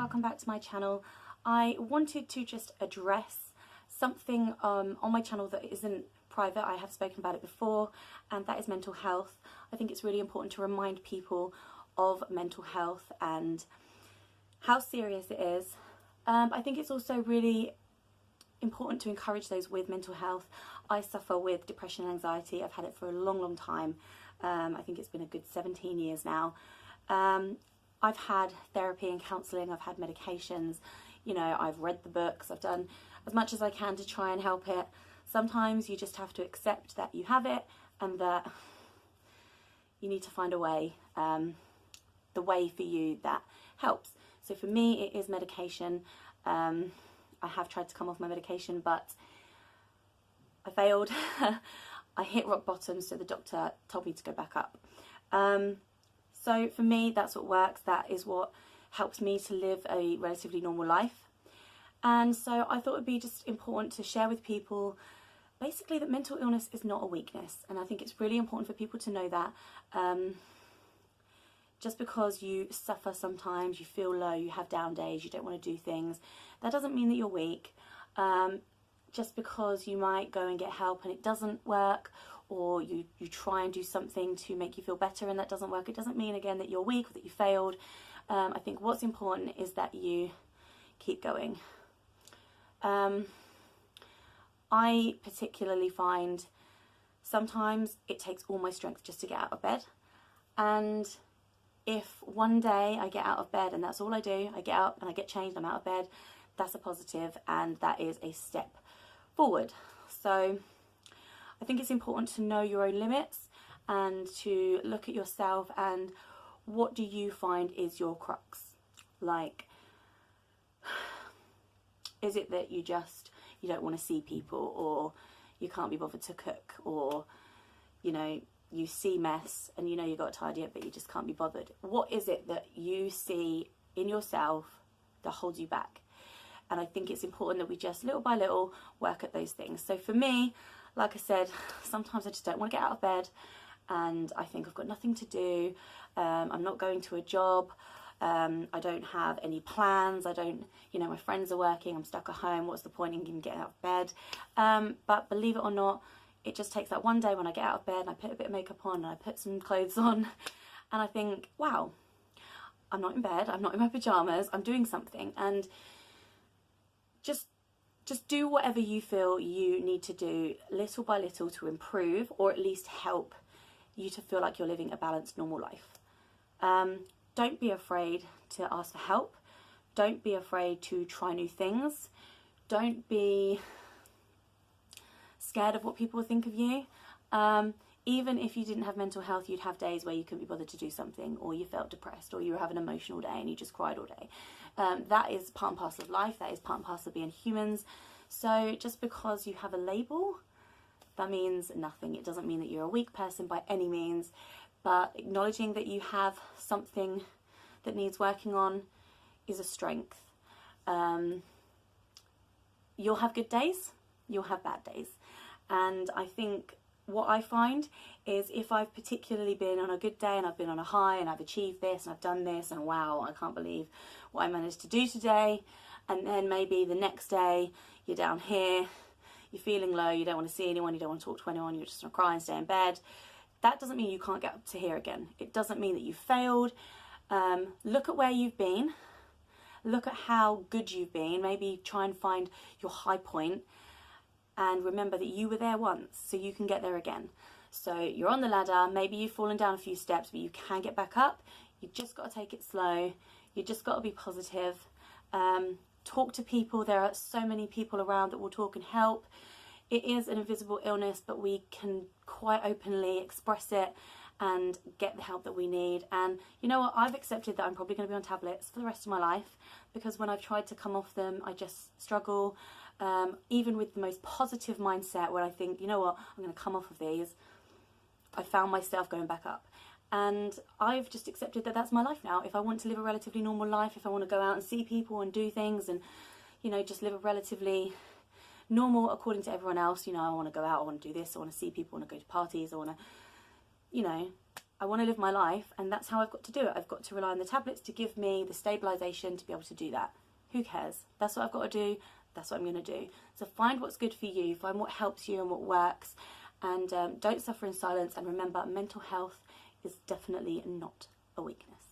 welcome back to my channel. I wanted to just address something on my channel that isn't private. I have spoken about it before, and that is mental health. I think it's really important to remind people of mental health and how serious it is. I think it's also really important to encourage those with mental health. I suffer with depression and anxiety. I've had it for a long time. I think it's been a good 17 years now. I've had therapy and counselling, I've had medications, you know, I've read the books, I've done as much as I can to try and help it. Sometimes you just have to accept that you have it and that you need to find a way, the way for you that helps. So for me it is medication. I have tried to come off my medication, but I failed. I hit rock bottom, so the doctor told me to go back up. So for me, that's what works. That is what helps me to live a relatively normal life. And so I thought it would be just important to share with people basically that mental illness is not a weakness. And I think it's really important for people to know that. Just because you suffer sometimes, you feel low, you have down days, you don't want to do things, that doesn't mean that you're weak. Just because you might go and get help and it doesn't work, or you try and do something to make you feel better and that doesn't work, it doesn't mean again that you're weak or that you failed. I think what's important is that you keep going. I particularly find sometimes it takes all my strength just to get out of bed, and if one day I get out of bed and that's all I do, I get up and I get changed, I'm out of bed, that's a positive and that is a step forward. So I think it's important to know your own limits and to look at yourself and what do you find is your crux. Like, is it that you don't want to see people, or you can't be bothered to cook, or you know, you see mess and you know you got to tidy it but you just can't be bothered? What is it that you see in yourself that holds you back? And I think it's important that we just little by little work at those things. So for me, like I said, sometimes I just don't want to get out of bed and I think I've got nothing to do. I'm not going to a job. I don't have any plans. I don't, you know, my friends are working. I'm stuck at home. What's the point in even getting out of bed? But believe it or not, it just takes that one day when I get out of bed and I put a bit of makeup on and I put some clothes on and I think, wow, I'm not in bed. I'm not in my pajamas. I'm doing something. And just do whatever you feel you need to do little by little to improve, or at least help you to feel like you're living a balanced, normal life. Don't be afraid to ask for help. Don't be afraid to try new things. Don't be scared of what people think of you. Even if you didn't have mental health, you'd have days where you couldn't be bothered to do something, or you felt depressed, or you were having an emotional day and you just cried all day. That is part and parcel of life. That is part and parcel of being humans. So just because you have a label, that means nothing. It doesn't mean that you're a weak person by any means, but acknowledging that you have something that needs working on is a strength. You'll have good days, you'll have bad days. And I think what I find is if I've particularly been on a good day and I've been on a high and I've achieved this and I've done this and wow, I can't believe what I managed to do today, and then maybe the next day you're down here, you're feeling low, you don't want to see anyone, you don't want to talk to anyone, you just want to cry and stay in bed, that doesn't mean you can't get up to here again. It doesn't mean that you failed. Look at where you've been, look at how good you've been, maybe try and find your high point. And remember that you were there once, so you can get there again. So you're on the ladder, maybe you've fallen down a few steps, but you can get back up. You've just got to take it slow. You just got to be positive. Talk to people. There are so many people around that will talk and help. It is an invisible illness, but we can quite openly express it and get the help that we need. And you know what? I've accepted that I'm probably going to be on tablets for the rest of my life, because when I've tried to come off them, I just struggle. Even with the most positive mindset where I think, you know what, I'm going to come off of these, I found myself going back up. And I've just accepted that that's my life now. If I want to live a relatively normal life, if I want to go out and see people and do things and, you know, just live a relatively normal according to everyone else, you know, I want to go out, I want to do this, I want to see people, I want to go to parties, I want to, you know, I want to live my life, and that's how I've got to do it. I've got to rely on the tablets to give me the stabilisation to be able to do that. Who cares? That's what I've got to do. That's what I'm going to do. So find what's good for you, find what helps you and what works, and don't suffer in silence. And remember, mental health is definitely not a weakness.